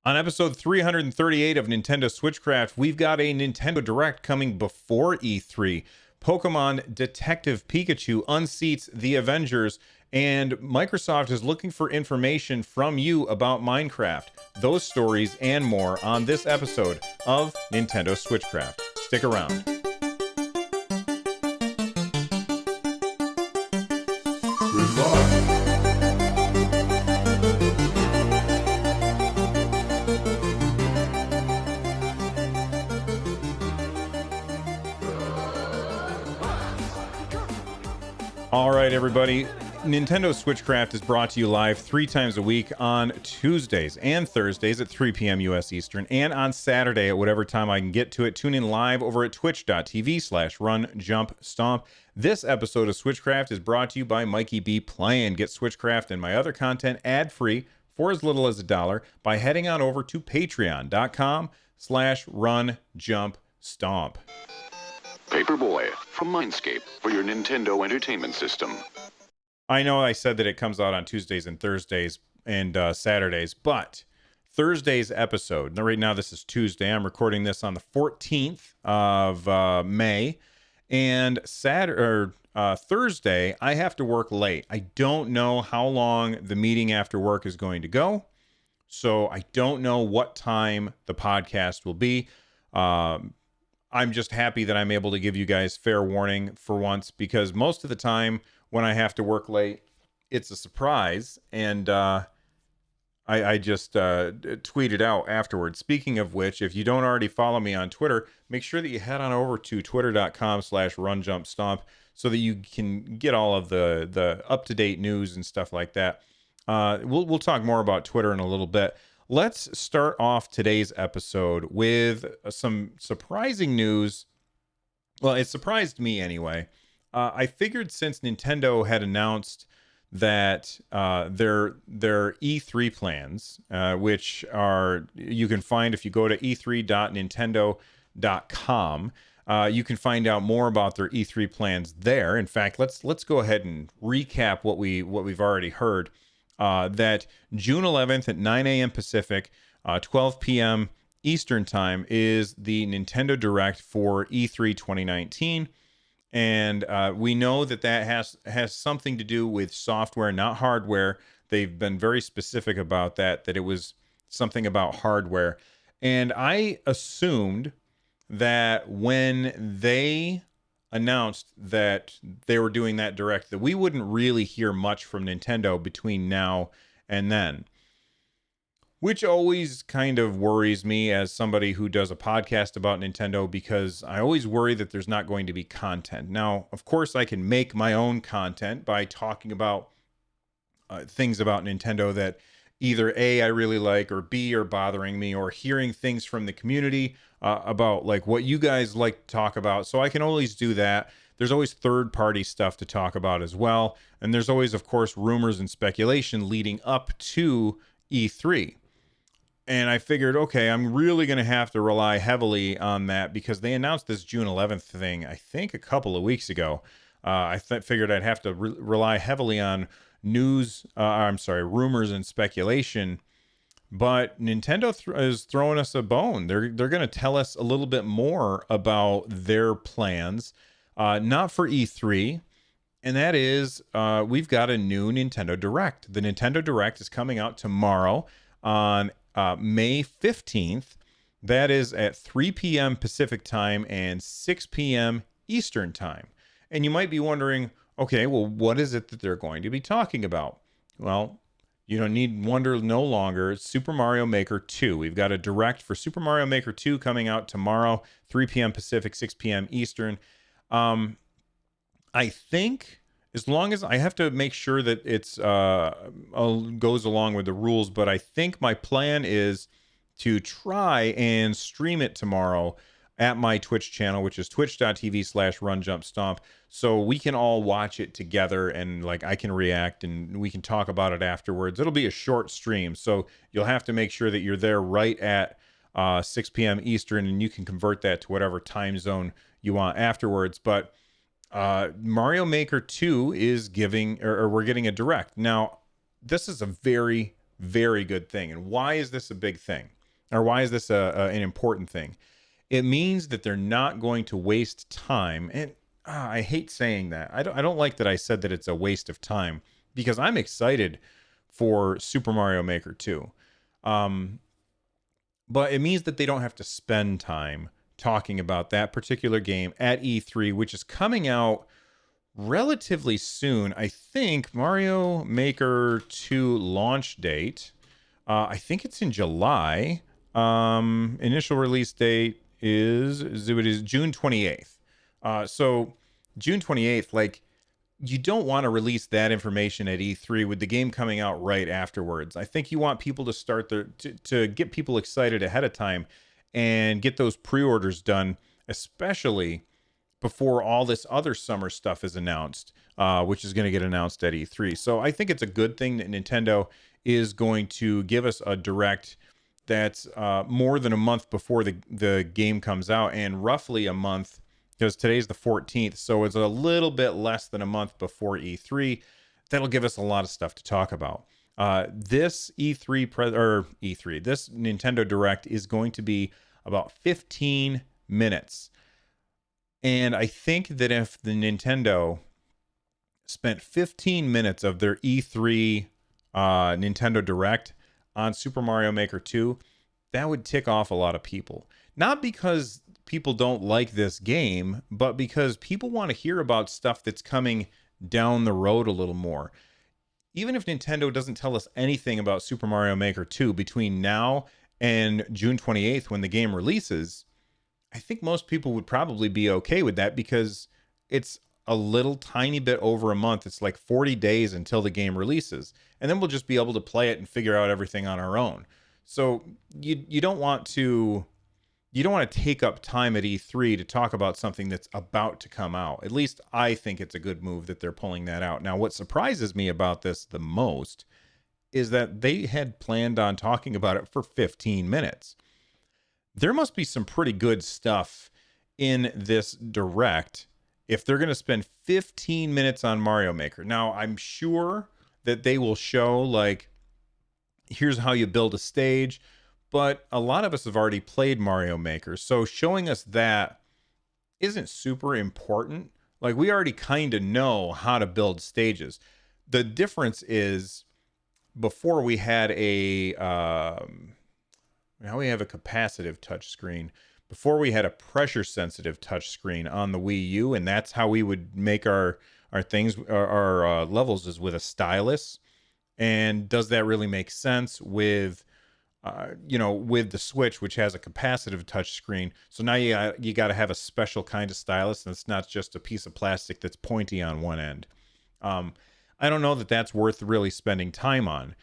On episode 338 of Nintendo SwitchCraft, we've got a Nintendo Direct coming before E3. Pokemon Detective Pikachu unseats the Avengers, and Microsoft is looking for information from you about Minecraft. Those stories and more on this episode of Nintendo SwitchCraft. Stick around. All right, everybody. Nintendo SwitchCraft is brought to you live 3 times a week on Tuesdays and Thursdays at 3 p.m. U.S. Eastern, and on Saturday at whatever time I can get to it. Tune in live over at twitch.tv/runjumpstomp. This episode of SwitchCraft is brought to you by Mikey B Playing. Get SwitchCraft and my other content ad-free for as little as $1 by heading on over to patreon.com/runjumpstomp. Paperboy from Mindscape for your Nintendo Entertainment System. I know I said that it comes out on Tuesdays and Thursdays and Saturdays, but Thursday's episode, right now this is Tuesday, I'm recording this on the 14th of May, and Thursday, I have to work late. I don't know how long the meeting after work is going to go, so I don't know what time the podcast will be. I'm just happy that I'm able to give you guys fair warning for once, because most of the time when I have to work late, it's a surprise. And I just tweeted out afterwards. Speaking of which, if you don't already follow me on Twitter, make sure that you head on over to twitter.com/runjumpstomp so that you can get all of the up-to-date news and stuff like that. We'll talk more about Twitter in a little bit. Let's start off today's episode with some surprising news. Well, it surprised me anyway. I figured since Nintendo had announced that their E3 plans, which are you can find if you go to e3.nintendo.com, you can find out more about their E3 plans there. In fact, let's go ahead and recap what we've already heard. That June 11th at 9 a.m. Pacific, 12 p.m. Eastern Time is the Nintendo Direct for E3 2019. And we know that has something to do with software, not hardware. They've been very specific about that it was something about hardware. And I assumed that when they announced that they were doing that direct, that we wouldn't really hear much from Nintendo between now and then, which always kind of worries me as somebody who does a podcast about Nintendo, because I always worry that there's not going to be content. Now, of course, I can make my own content by talking about things about Nintendo that either A, I really like, or B, are bothering me, or hearing things from the community about like what you guys like to talk about. So I can always do that. There's always third-party stuff to talk about as well. And there's always, of course, rumors and speculation leading up to E3. And I figured, okay, I'm really going to have to rely heavily on that, because they announced this June 11th thing, I think, a couple of weeks ago. I figured I'd have to rely heavily on rumors and speculation. But Nintendo is throwing us a bone. They're going to tell us a little bit more about their plans, not for E3, and that is we've got a new Nintendo Direct. The Nintendo Direct is coming out tomorrow on May 15th. That is at 3 p.m. Pacific time and 6 p.m. Eastern time. And you might be wondering, okay, well, what is it that they're going to be talking about? Well, you don't need wonder no longer. It's Super Mario Maker 2. We've got a direct for Super Mario Maker 2 coming out tomorrow, 3 p.m. Pacific, 6 p.m. Eastern. I think, as long as I have to make sure that it's goes along with the rules, but I think my plan is to try and stream it tomorrow at my Twitch channel, which is twitch.tv/runjumpstomp, so we can all watch it together, and like I can react and we can talk about it afterwards. It'll be a short stream, so you'll have to make sure that you're there right at 6 p.m. Eastern, and you can convert that to whatever time zone you want afterwards. But Mario Maker 2 is giving, or we're getting a direct. Now, this is a very, very good thing. And why is this a big thing? Or why is this an important thing? It means that they're not going to waste time. And I hate saying that. I don't like that I said that it's a waste of time, because I'm excited for Super Mario Maker 2. But it means that they don't have to spend time talking about that particular game at E3, which is coming out relatively soon. I think Mario Maker 2 launch date, I think it's in July. Initial release date is June 28th. So June 28th, like, you don't want to release that information at E3 with the game coming out right afterwards. I think you want people to start to get people excited ahead of time and get those pre-orders done, especially before all this other summer stuff is announced, which is going to get announced at E3. So I think it's a good thing that Nintendo is going to give us a direct that's more than a month before the game comes out, and roughly a month, because today's the 14th, so it's a little bit less than a month before E3. That'll give us a lot of stuff to talk about. This E3, this Nintendo Direct is going to be about 15 minutes. And I think that if the Nintendo spent 15 minutes of their E3 Nintendo Direct on Super Mario Maker 2, that would tick off a lot of people. Not because people don't like this game, but because people want to hear about stuff that's coming down the road a little more. Even if Nintendo doesn't tell us anything about Super Mario Maker 2 between now and June 28th when the game releases, I think most people would probably be okay with that, because it's a little tiny bit over a month. It's like 40 days until the game releases. And then we'll just be able to play it and figure out everything on our own. So you don't want to take up time at E3 to talk about something that's about to come out. At least I think it's a good move that they're pulling that out. Now, what surprises me about this the most is that they had planned on talking about it for 15 minutes. There must be some pretty good stuff in this Direct if they're going to spend 15 minutes on Mario Maker. Now, I'm sure that they will show, like, here's how you build a stage, but a lot of us have already played Mario Maker, so showing us that isn't super important. Like, we already kind of know how to build stages. The difference is, before we had now we have a capacitive touchscreen. Before we had a pressure sensitive touchscreen on the Wii U, and that's how we would make our things, our levels, is with a stylus. And does that really make sense with with the Switch, which has a capacitive touchscreen? So now you got to have a special kind of stylus, and it's not just a piece of plastic that's pointy on one end. I don't know that that's worth really spending time on.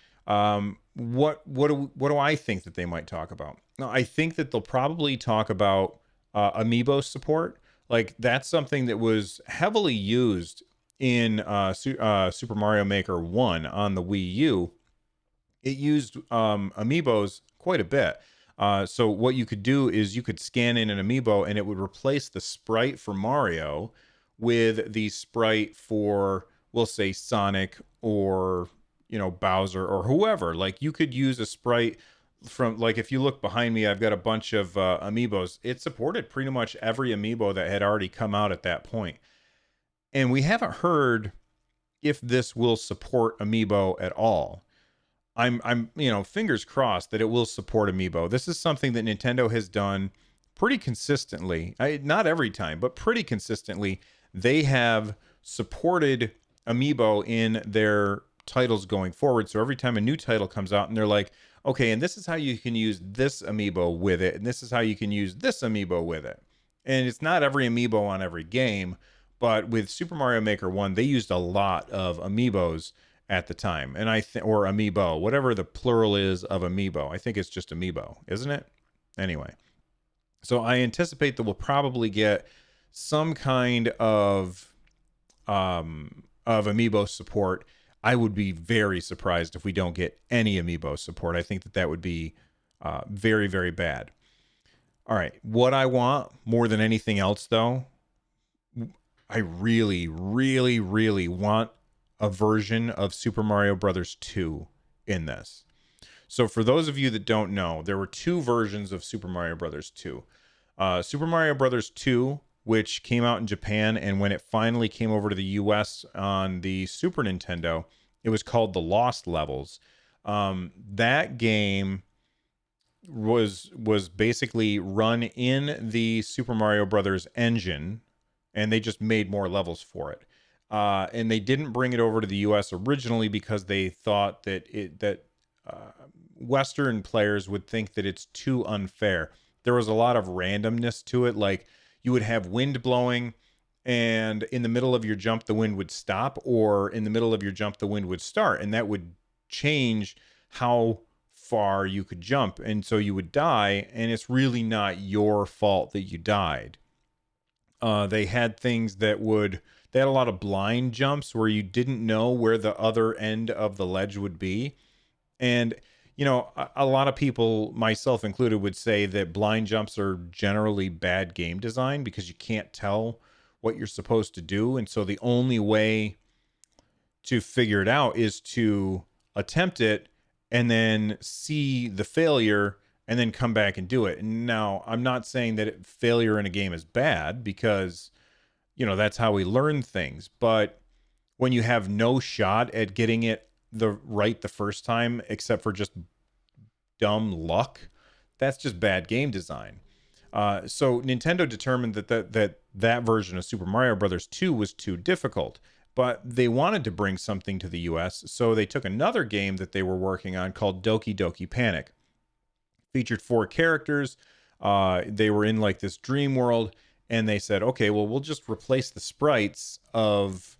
What do I think that they might talk about? Now, I think that they'll probably talk about amiibo support. Like, that's something that was heavily used in Super Mario Maker 1 on the Wii U. It used amiibos quite a bit. So what you could do is you could scan in an amiibo, and it would replace the sprite for Mario with the sprite for, we'll say, Sonic, or Bowser, or whoever. Like, you could use a sprite from, like, if you look behind me, I've got a bunch of amiibos. It supported pretty much every amiibo that had already come out at that point. And we haven't heard if this will support amiibo at all. I'm fingers crossed that it will support amiibo. This is something that Nintendo has done pretty consistently. Not every time, but pretty consistently. They have supported amiibo in their titles going forward. So every time a new title comes out and they're like, okay, and this is how you can use this amiibo with it, and this is how you can use this amiibo with it. And it's not every amiibo on every game, but with Super Mario Maker 1, they used a lot of amiibos at the time. And or amiibo, whatever the plural is of amiibo. I think it's just amiibo, isn't it? Anyway. So I anticipate that we'll probably get some kind of amiibo support. I would be very surprised if we don't get any amiibo support. I think that would be very, very bad. All right. What I want more than anything else, though, I really, really, really want a version of Super Mario Brothers 2 in this. So for those of you that don't know, there were two versions of Super Mario Brothers 2. Super Mario Brothers 2, which came out in Japan, and when it finally came over to the US on the Super Nintendo, it was called The Lost Levels. That game was basically run in the Super Mario Brothers engine, and they just made more levels for it. And they didn't bring it over to the US originally because they thought that Western players would think that it's too unfair. There was a lot of randomness to it, like you would have wind blowing, and in the middle of your jump the wind would stop, or in the middle of your jump the wind would start, and that would change how far you could jump, and so you would die, and it's really not your fault that you died. They had things they had a lot of blind jumps where you didn't know where the other end of the ledge would be. And, a lot of people, myself included, would say that blind jumps are generally bad game design because you can't tell what you're supposed to do. And so the only way to figure it out is to attempt it and then see the failure and then come back and do it. Now, I'm not saying that failure in a game is bad because, that's how we learn things. But when you have no shot at getting it the first time, except for just dumb luck, that's just bad game design. So Nintendo determined that version of Super Mario Brothers 2 was too difficult, but they wanted to bring something to the US, so they took another game that they were working on called Doki Doki Panic. Featured 4 characters. They were in like this dream world, and they said, okay, well, we'll just replace the sprites of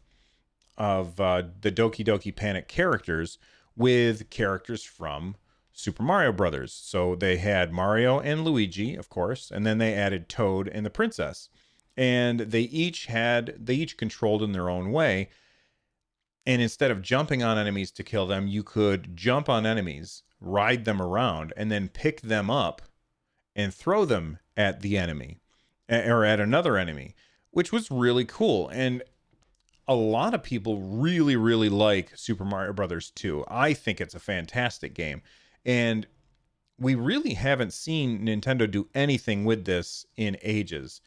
the Doki Doki Panic characters with characters from Super Mario Brothers. So they had Mario and Luigi, of course, and then they added Toad and the princess. And they each controlled in their own way. And instead of jumping on enemies to kill them, you could jump on enemies, ride them around, and then pick them up and throw them at the enemy or at another enemy, which was really cool. And a lot of people really, really like Super Mario Brothers 2. I think it's a fantastic game. And we really haven't seen Nintendo do anything with this in ages.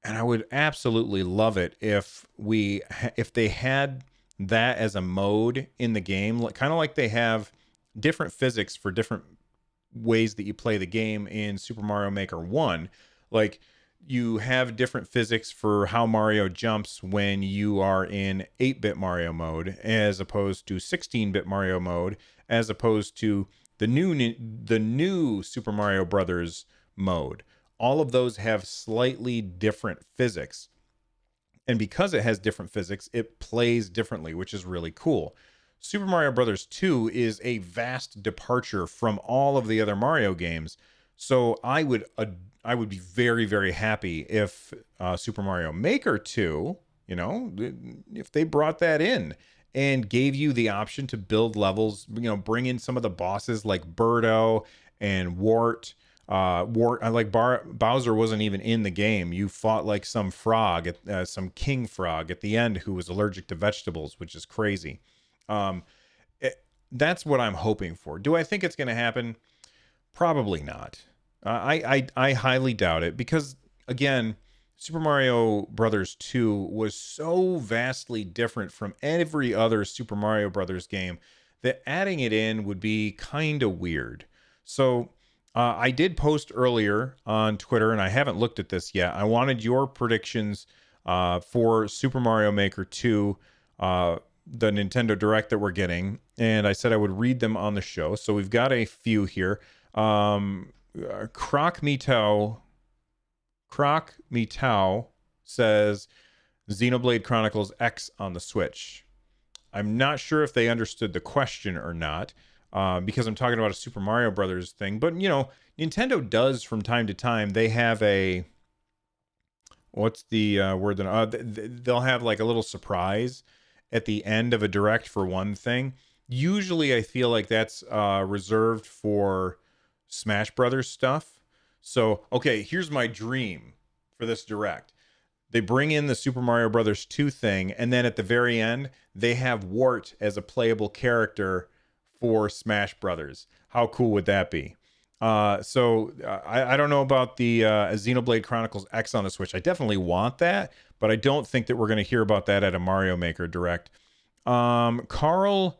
And I would absolutely love it if they had that as a mode in the game, kind of like they have different physics for different ways that you play the game in Super Mario Maker 1. Like, you have different physics for how Mario jumps when you are in 8-bit Mario mode, as opposed to 16-bit Mario mode, as opposed to the new Super Mario Brothers mode. All of those have slightly different physics. And because it has different physics, it plays differently, which is really cool. Super Mario Brothers 2 is a vast departure from all of the other Mario games. So I would be very, very happy if Super Mario Maker 2, if they brought that in and gave you the option to build levels, bring in some of the bosses like Birdo and Wart. Bowser wasn't even in the game. You fought like some frog, some king frog at the end who was allergic to vegetables, which is crazy. That's what I'm hoping for. Do I think it's going to happen? Probably not. I highly doubt it because, again, Super Mario Brothers 2 was so vastly different from every other Super Mario Brothers game that adding it in would be kind of weird. So I did post earlier on Twitter, and I haven't looked at this yet. I wanted your predictions for Super Mario Maker 2, the Nintendo Direct that we're getting, and I said I would read them on the show. So we've got a few here. Croc Me Tao says Xenoblade Chronicles X on the Switch. I'm not sure if they understood the question or not, because I'm talking about a Super Mario Brothers thing. But, Nintendo does from time to time. They have a... What's the word? They'll have like a little surprise at the end of a Direct for one thing. Usually I feel like that's reserved for Smash Brothers stuff. So, okay, here's my dream for this Direct. They bring in the Super Mario Brothers 2 thing, and then at the very end, they have Wart as a playable character for Smash Brothers. How cool would that be? I don't know about the Xenoblade Chronicles X on the Switch. I definitely want that, but I don't think that we're going to hear about that at a Mario Maker Direct. Carl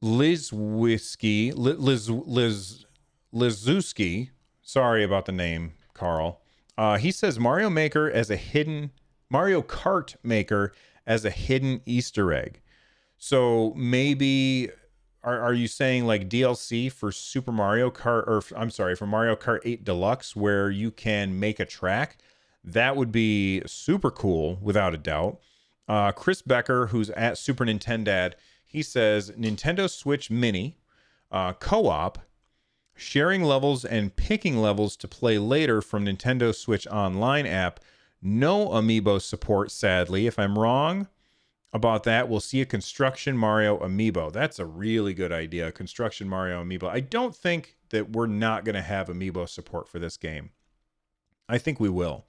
Lizuski, sorry about the name, Carl. He says Mario Kart Maker as a hidden Easter egg. So maybe are you saying like DLC for Super Mario Kart, or I'm sorry, for Mario Kart 8 Deluxe, where you can make a track? That would be super cool, without a doubt. Chris Becker, who's at Super Nintendad, he says Nintendo Switch Mini, co-op, sharing levels and picking levels to play later from Nintendo Switch Online app. No amiibo support, sadly. If I'm wrong about that, we'll see a Construction Mario amiibo. That's a really good idea, Construction Mario amiibo. I don't think that we're not going to have amiibo support for this game. I think we will.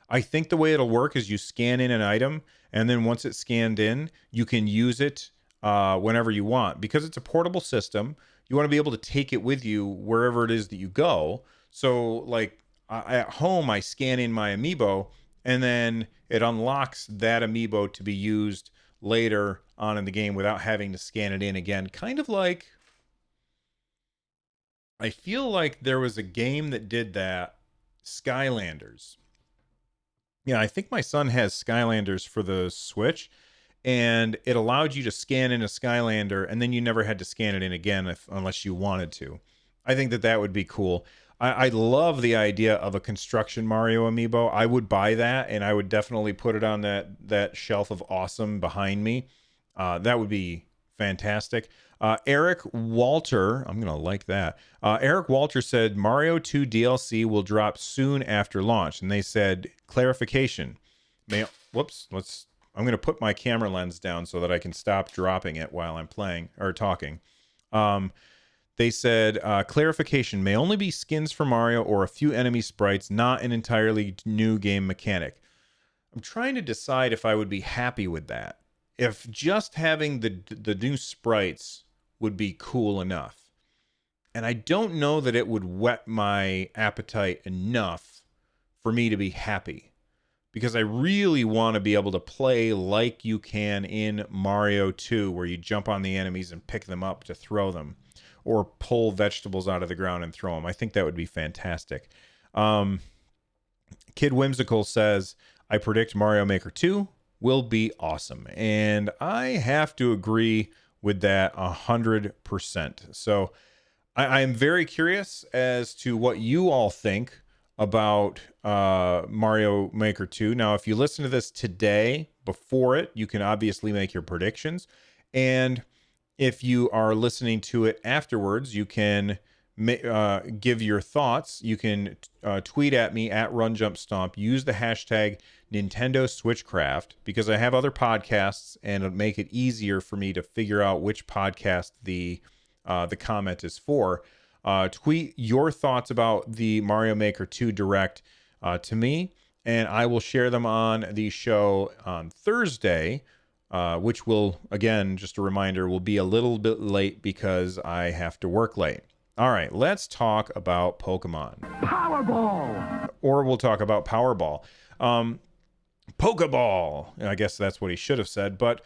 I think the way it'll work is you scan in an item, and then once it's scanned in, you can use it whenever you want. Because it's a portable system, you want to be able to take it with you wherever it is that you go. So, like, at home, I scan in my amiibo, and then it unlocks that amiibo to be used later on in the game without having to scan it in again. Kind of like, I feel like there was a game that did that, Skylanders. Yeah, I think my son has Skylanders for the Switch, and it allowed you to scan in a Skylander, and then you never had to scan it in again unless you wanted to. I think that would be cool. I love the idea of a Construction Mario amiibo. I would buy that, and I would definitely put it on that shelf of awesome behind me. That would be fantastic. Eric Walter, I'm going to like that. Eric Walter said Mario 2 DLC will drop soon after launch. And they said, clarification. I'm going to put my camera lens down so that I can stop dropping it while I'm playing or talking. They said, clarification, may only be skins for Mario or a few enemy sprites, not an entirely new game mechanic. I'm trying to decide if I would be happy with that. If just having the new sprites would be cool enough. And I don't know that it would whet my appetite enough for me to be happy. Because I really want to be able to play like you can in Mario 2, where you jump on the enemies and pick them up to throw them, or pull vegetables out of the ground and throw them. I think that would be fantastic. Kid Whimsical says, I predict Mario Maker 2 will be awesome. And I have to agree with that 100%. So I am very curious as to what you all think about Mario Maker 2. Now, if you listen to this today, before it, you can obviously make your predictions. And if you are listening to it afterwards, you can give your thoughts. You can tweet at me at RunJumpStomp. Use the hashtag Nintendo SwitchCraft, because I have other podcasts, and it'll make it easier for me to figure out which podcast the comment is for. Tweet your thoughts about the Mario Maker 2 Direct to me, and I will share them on the show on Thursday, which will, again, just a reminder, will be a little bit late because I have to work late. All right, let's talk about Pokemon. Powerball! Or we'll talk about Powerball. Pokeball! I guess that's what he should have said. But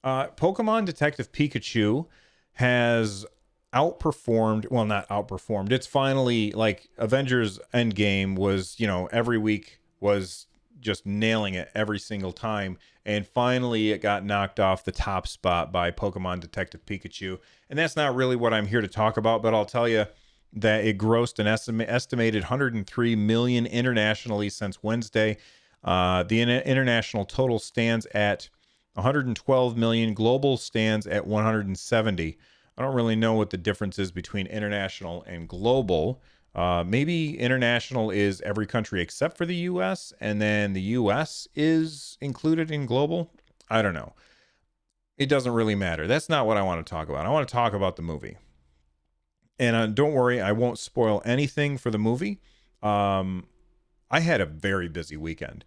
Pokemon Detective Pikachu has outperformed, well, not outperformed. It's finally, like, Avengers Endgame was, every week was just nailing it every single time. And finally, it got knocked off the top spot by Pokemon Detective Pikachu. And that's not really what I'm here to talk about, but I'll tell you that it grossed an estimated 103 million internationally since Wednesday. The international total stands at 112 million. Global stands at 170. I don't really know what the difference is between international and global. Maybe international is every country except for the U.S., and then the U.S. is included in global. I don't know. It doesn't really matter. That's not what I want to talk about. I want to talk about the movie. And don't worry, I won't spoil anything for the movie. I had a very busy weekend.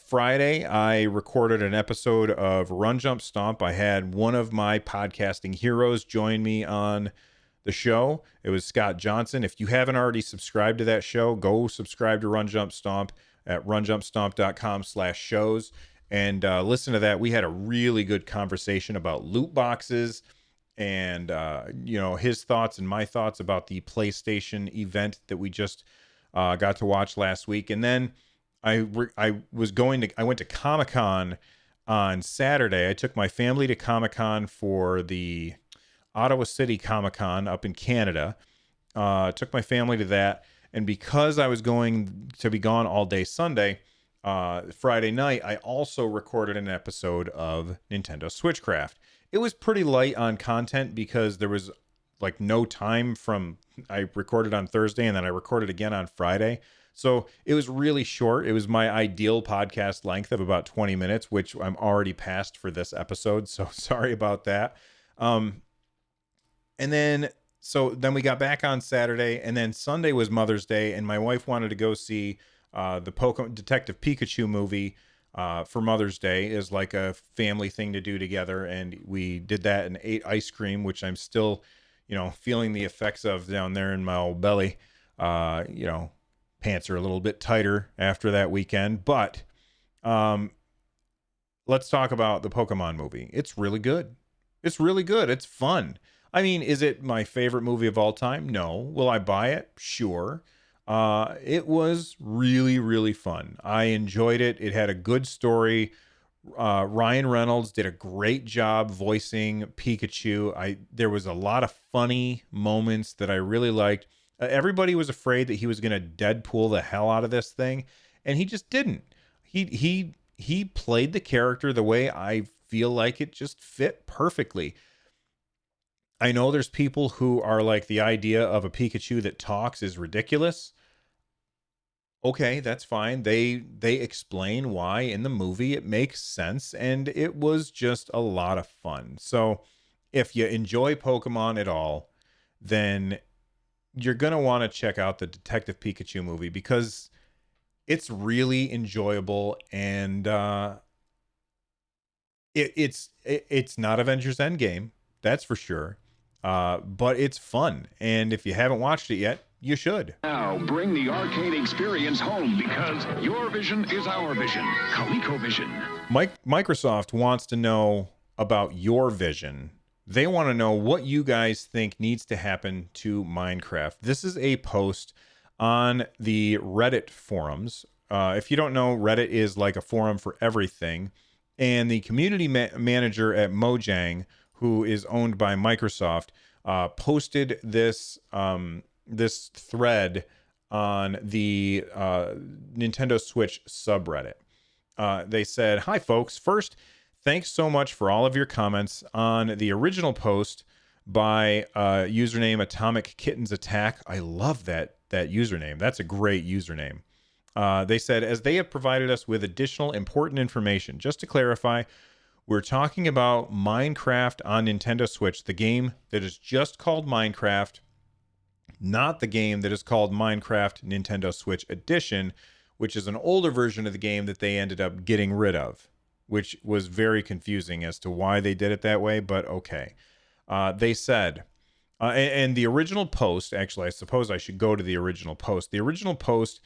Friday, I recorded an episode of Run Jump Stomp. I had one of my podcasting heroes join me on the show. It was Scott Johnson. If you haven't already subscribed to that show, go subscribe to Run Jump Stomp at runjumpstomp.com/shows and listen to that. We had a really good conversation about loot boxes and his thoughts and my thoughts about the PlayStation event that we just got to watch last week. And then I went to Comic-Con on Saturday. I took my family to Comic-Con for the Ottawa City Comic-Con up in Canada. Took my family to that. And because I was going to be gone all day Sunday, Friday night, I also recorded an episode of Nintendo SwitchCraft. It was pretty light on content because there was like no time from I recorded on Thursday and then I recorded again on Friday. So it was really short. It was my ideal podcast length of about 20 minutes, which I'm already past for this episode. So sorry about that. So then we got back on Saturday, and then Sunday was Mother's Day, and my wife wanted to go see the Pokemon Detective Pikachu movie for Mother's Day is like a family thing to do together. And we did that and ate ice cream, which I'm still, feeling the effects of down there in my old belly. Pants are a little bit tighter after that weekend, but let's talk about the Pokemon movie. It's really good. It's really good. It's fun. I mean, is it my favorite movie of all time? No. Will I buy it? Sure. It was really, really fun. I enjoyed it. It had a good story. Ryan Reynolds did a great job voicing Pikachu. There was a lot of funny moments that I really liked. Everybody was afraid that he was going to Deadpool the hell out of this thing, and he just didn't. He played the character the way I feel like it just fit perfectly. I know there's people who are like, the idea of a Pikachu that talks is ridiculous. Okay, that's fine. They explain why in the movie it makes sense, and it was just a lot of fun. So if you enjoy Pokemon at all, then you're going to want to check out the Detective Pikachu movie because it's really enjoyable, and it's not Avengers Endgame, that's for sure. But it's fun, and if you haven't watched it yet, you should. Now bring the arcade experience home because your vision is our vision. ColecoVision. Microsoft wants to know about your vision. They want to know what you guys think needs to happen to Minecraft. This is a post on the Reddit forums. If you don't know, Reddit is like a forum for everything. And the community manager at Mojang, who is owned by Microsoft, posted this this thread on the Nintendo Switch subreddit. They said, "Hi folks, first, thanks so much for all of your comments on the original post by username Atomic Kittens Attack." I love that username. That's a great username. They said, "As they have provided us with additional important information. Just to clarify, we're talking about Minecraft on Nintendo Switch, the game that is just called Minecraft, not the game that is called Minecraft Nintendo Switch Edition, which is an older version of the game that they ended up getting rid of, which was very confusing as to why they did it that way, but okay." They said, and the original post, actually, I suppose I should go to the original post. The original post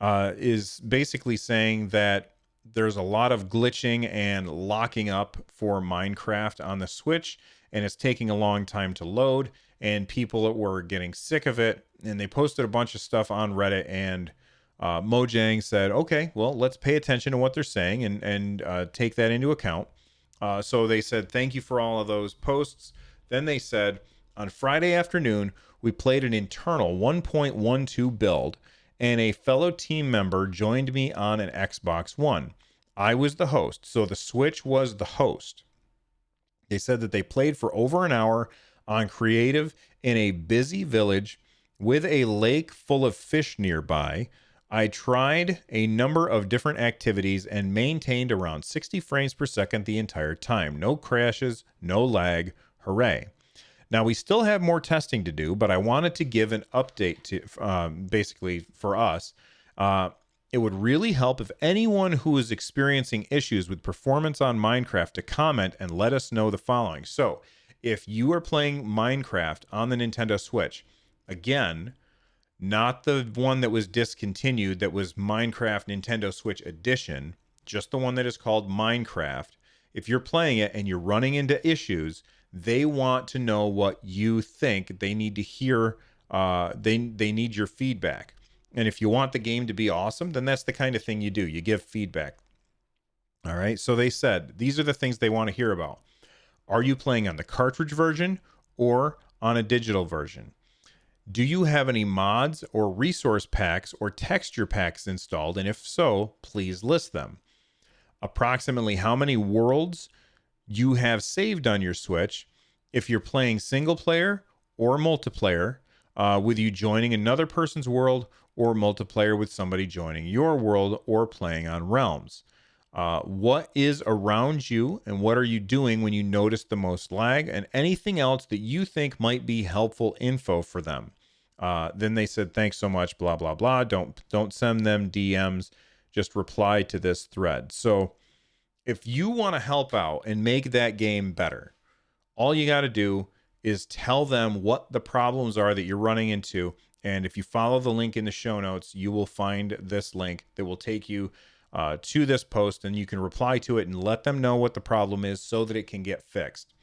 is basically saying that there's a lot of glitching and locking up for Minecraft on the Switch, and it's taking a long time to load, and people were getting sick of it, and they posted a bunch of stuff on Reddit, and Mojang said, okay, well, let's pay attention to what they're saying and take that into account. So they said, thank you for all of those posts. Then they said, on Friday afternoon, we played an internal 1.12 build, and a fellow team member joined me on an Xbox One. I was the host, so the Switch was the host. They said that they played for over an hour on creative in a busy village with a lake full of fish nearby. I tried a number of different activities and maintained around 60 frames per second the entire time. No crashes, no lag. Hooray. Now, we still have more testing to do, but I wanted to give an update to basically for us. It would really help if anyone who is experiencing issues with performance on Minecraft to comment and let us know the following. So, If you are playing Minecraft on the Nintendo Switch, again, not the one that was discontinued, that was Minecraft Nintendo Switch Edition, just the one that is called Minecraft. If you're playing it and you're running into issues, they want to know what you think. They need to hear, they need your feedback. And if you want the game to be awesome, then that's the kind of thing you do. You give feedback. All right. So they said these are the things they want to hear about. Are you playing on the cartridge version or on a digital version? Do you have any mods or resource packs or texture packs installed? And if so, please list them. Approximately how many worlds you have saved on your Switch if you're playing single player or multiplayer, with you joining another person's world, or multiplayer with somebody joining your world or playing on Realms. What is around you and what are you doing when you notice the most lag, and anything else that you think might be helpful info for them. Then they said, thanks so much, blah, blah, blah. Don't send them DMs. Just reply to this thread. So if you want to help out and make that game better, all you got to do is tell them what the problems are that you're running into. And if you follow the link in the show notes, you will find this link that will take you to this post, and you can reply to it and let them know what the problem is so that it can get fixed.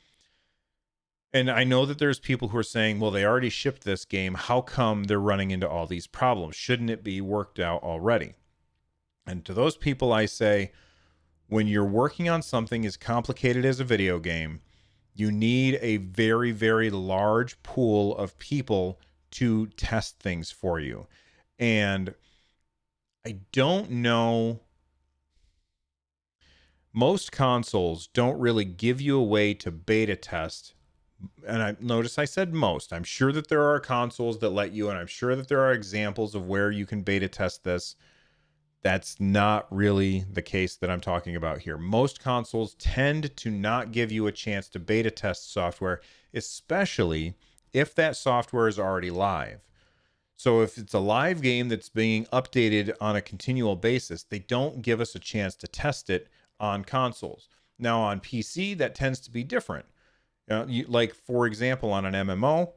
And I know that there's people who are saying, well, they already shipped this game. How come they're running into all these problems? Shouldn't it be worked out already? And to those people, I say, when you're working on something as complicated as a video game, you need a very, very large pool of people to test things for you. And I don't know, most consoles don't really give you a way to beta test. And I notice I said most. I'm sure that there are consoles that let you, and I'm sure that there are examples of where you can beta test this. That's not really the case that I'm talking about here. Most consoles tend to not give you a chance to beta test software, especially if that software is already live. So if it's a live game that's being updated on a continual basis, they don't give us a chance to test it on consoles. Now on PC, that tends to be different. Like, for example, on an MMO,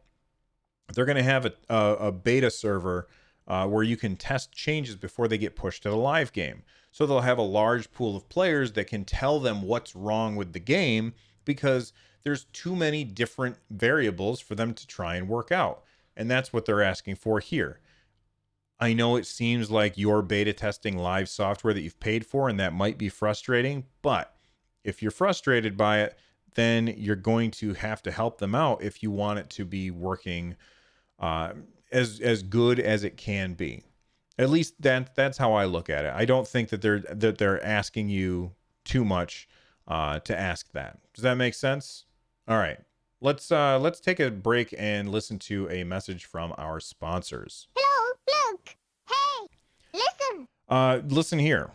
they're going to have a beta server where you can test changes before they get pushed to the live game. So they'll have a large pool of players that can tell them what's wrong with the game, because there's too many different variables for them to try and work out. And that's what they're asking for here. I know it seems like you're beta testing live software that you've paid for, and that might be frustrating, but if you're frustrated by it, then you're going to have to help them out if you want it to be working as good as it can be. At least that's how I look at it. I don't think that they're asking you too much to ask that. Does that make sense? All right. Let's take a break and listen to a message from our sponsors. Hello, look. Hey, listen. Listen here.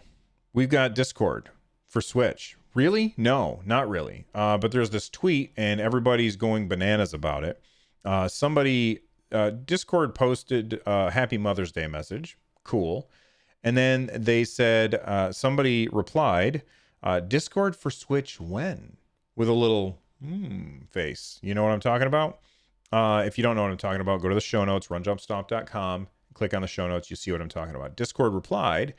We've got Discord for Switch. Really? No, not really. But there's this tweet and everybody's going bananas about it. Discord posted a Happy Mother's Day message. Cool. And then they said, somebody replied, Discord for Switch when? With a little face. You know what I'm talking about? If you don't know what I'm talking about, go to the show notes, runjumpstomp.com, click on the show notes. You see what I'm talking about. Discord replied,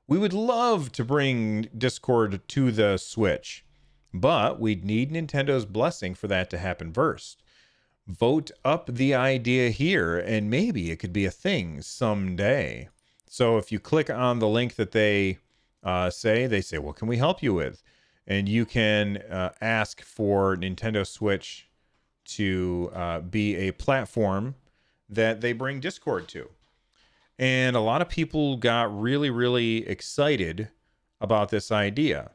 we would love to bring Discord to the Switch, but we'd need Nintendo's blessing for that to happen first. Vote up the idea here, and maybe it could be a thing someday. So if you click on the link that they say, what can we help you with? And you can ask for Nintendo Switch to be a platform that they bring Discord to. And a lot of people got really, really excited about this idea.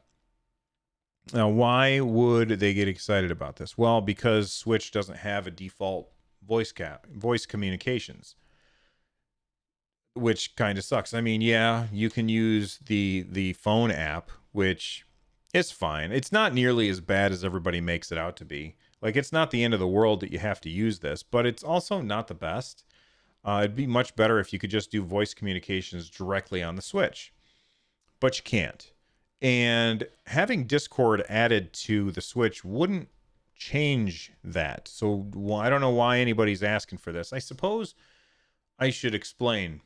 Now, why would they get excited about this? Well, because Switch doesn't have a default voice communications, which kind of sucks. I mean, yeah, you can use the phone app, which is fine. It's not nearly as bad as everybody makes it out to be. Like, it's not the end of the world that you have to use this, but it's also not the best. It'd be much better if you could just do voice communications directly on the Switch, but you can't. And having Discord added to the Switch wouldn't change that. So I don't know why anybody's asking for this. I suppose I should explain.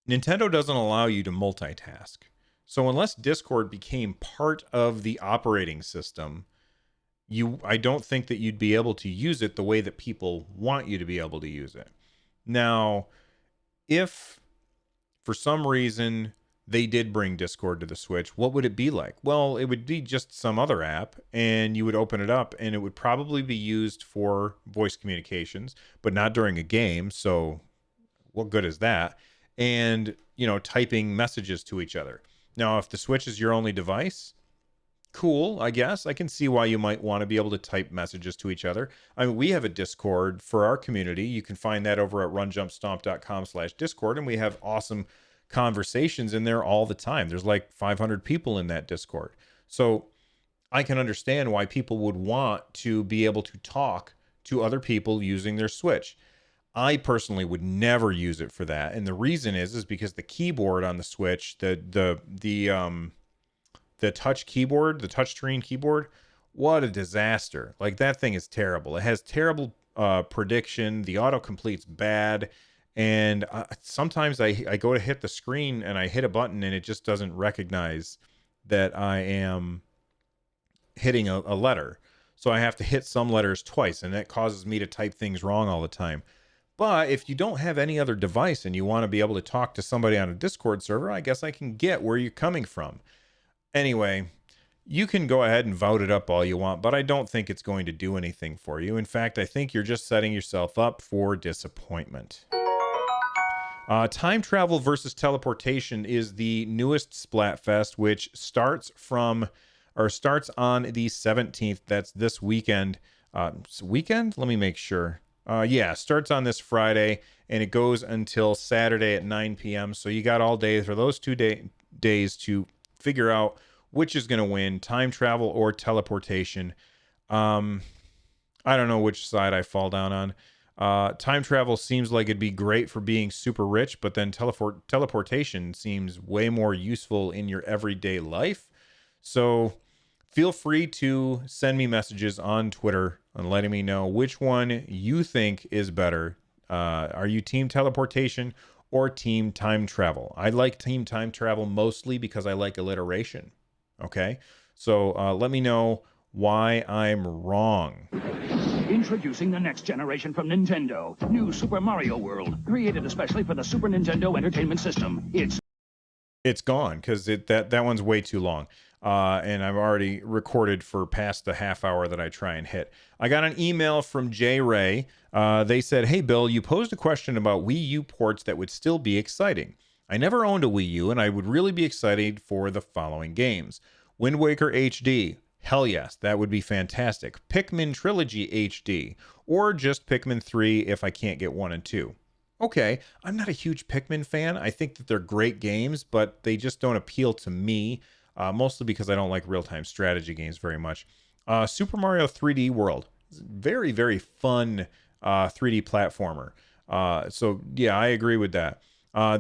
Nintendo doesn't allow you to multitask. So unless Discord became part of the operating system, I don't think that you'd be able to use it the way that people want you to be able to use it. Now, if for some reason they did bring Discord to the Switch, what would it be like? Well, it would be just some other app, and you would open it up, and it would probably be used for voice communications, but not during a game. So what good is that? And, typing messages to each other. Now, if the Switch is your only device, cool, I guess. I can see why you might want to be able to type messages to each other. I mean, we have a Discord for our community. You can find that over at runjumpstomp.com/Discord, and we have awesome conversations in there all the time. There's like 500 people in that Discord. So I can understand why people would want to be able to talk to other people using their Switch. I personally would never use it for that. And the reason is because the keyboard on the Switch, the touch keyboard, the touchscreen keyboard, what a disaster. Like, that thing is terrible. It has terrible prediction. The autocomplete's bad. And sometimes I go to hit the screen and I hit a button and it just doesn't recognize that I am hitting a letter. So I have to hit some letters twice, and that causes me to type things wrong all the time. But if you don't have any other device and you want to be able to talk to somebody on a Discord server, I guess I can get where you're coming from. Anyway, you can go ahead and vote it up all you want, but I don't think it's going to do anything for you. In fact, I think you're just setting yourself up for disappointment. Time travel versus teleportation is the newest Splatfest, which starts on the 17th. That's this weekend. Weekend? Let me make sure. Starts on this Friday, and it goes until Saturday at 9 p.m. So you got all day for those 2 days to figure out which is going to win, time travel or teleportation. I don't know which side I fall down on. Time travel seems like it'd be great for being super rich, but then teleportation seems way more useful in your everyday life. So feel free to send me messages on Twitter and letting me know which one you think is better. Are you team teleportation or team time travel? I like team time travel mostly because I like alliteration. Okay, so let me know why I'm wrong. Introducing the next generation from Nintendo. New Super Mario World. Created especially for the Super Nintendo Entertainment System. It's gone because that one's way too long. And I've already recorded for past the half hour that I try and hit. I got an email from J. Ray. They said, "Hey, Bill, you posed a question about Wii U ports that would still be exciting. I never owned a Wii U, and I would really be excited for the following games. Wind Waker HD. Hell yes, that would be fantastic. Pikmin Trilogy HD. Or just Pikmin 3 if I can't get 1 and 2. Okay, I'm not a huge Pikmin fan. I think that they're great games, but they just don't appeal to me. Mostly because I don't like real-time strategy games very much. Super Mario 3D World. Very, very fun 3D platformer. So, yeah, I agree with that.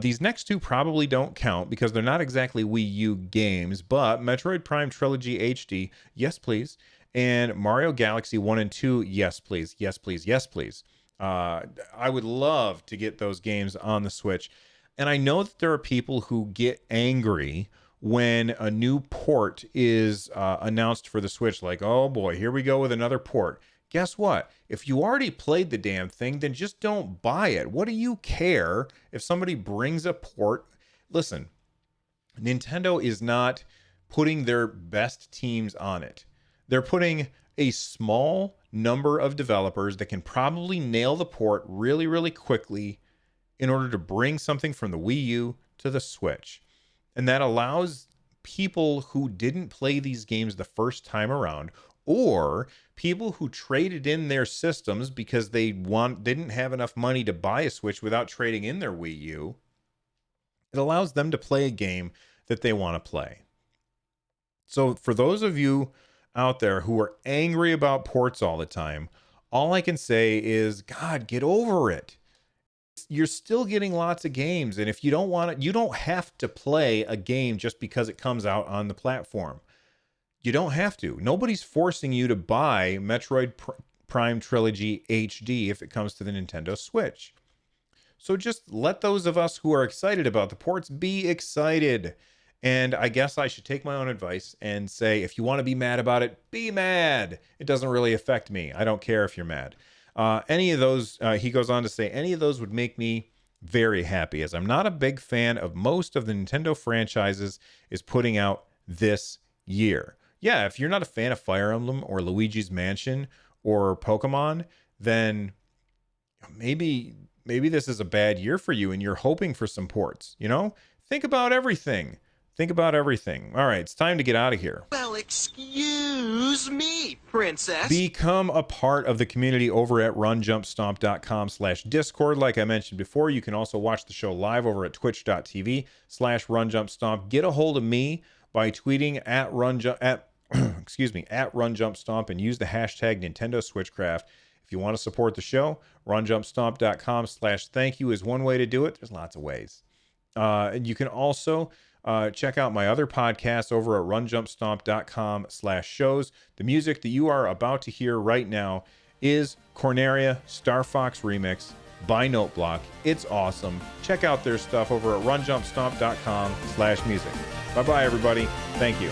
These next two probably don't count because they're not exactly Wii U games, but Metroid Prime Trilogy HD, yes, please. And Mario Galaxy 1 and 2, yes, please. Yes, please. Yes, please. I would love to get those games on the Switch. And I know that there are people who get angry when a new port is announced for the Switch, like, oh boy, here we go with another port. Guess what? If you already played the damn thing, then just don't buy it. What do you care if somebody brings a port? Listen, Nintendo is not putting their best teams on it. They're putting a small number of developers that can probably nail the port really, really quickly in order to bring something from the Wii U to the Switch. And that allows people who didn't play these games the first time around, or people who traded in their systems because they didn't have enough money to buy a Switch without trading in their Wii U. It allows them to play a game that they want to play. So for those of you out there who are angry about ports all the time, all I can say is, God, get over it. You're still getting lots of games, and if you don't want it, you don't have to play a game just because it comes out on the platform. You don't have to. Nobody's forcing you to buy Metroid Prime Trilogy HD if it comes to the Nintendo Switch. So just let those of us who are excited about the ports be excited. And I guess I should take my own advice and say, if you want to be mad about it, be mad. It doesn't really affect me. I don't care if you're mad. Any of those, he goes on to say, any of those would make me very happy, as I'm not a big fan of most of the Nintendo franchises is putting out this year. Yeah, if you're not a fan of Fire Emblem or Luigi's Mansion or Pokemon, then maybe this is a bad year for you and you're hoping for some ports, you know? Think about everything. Think about everything. All right, it's time to get out of here. Well, excuse me, princess. Become a part of the community over at runjumpstomp.com/Discord. Like I mentioned before, you can also watch the show live over at twitch.tv/runjumpstomp. Get a hold of me by tweeting at runjumpstomp and use the hashtag Nintendo SwitchCraft. If you want to support the show, runjumpstomp.com/thank-you is one way to do it. There's lots of ways. And you can also check out my other podcasts over at runjumpstomp.com/shows. The music that you are about to hear right now is Corneria Star Fox Remix by Noteblock. It's awesome. Check out their stuff over at runjumpstomp.com/music. Bye-bye, everybody. Thank you.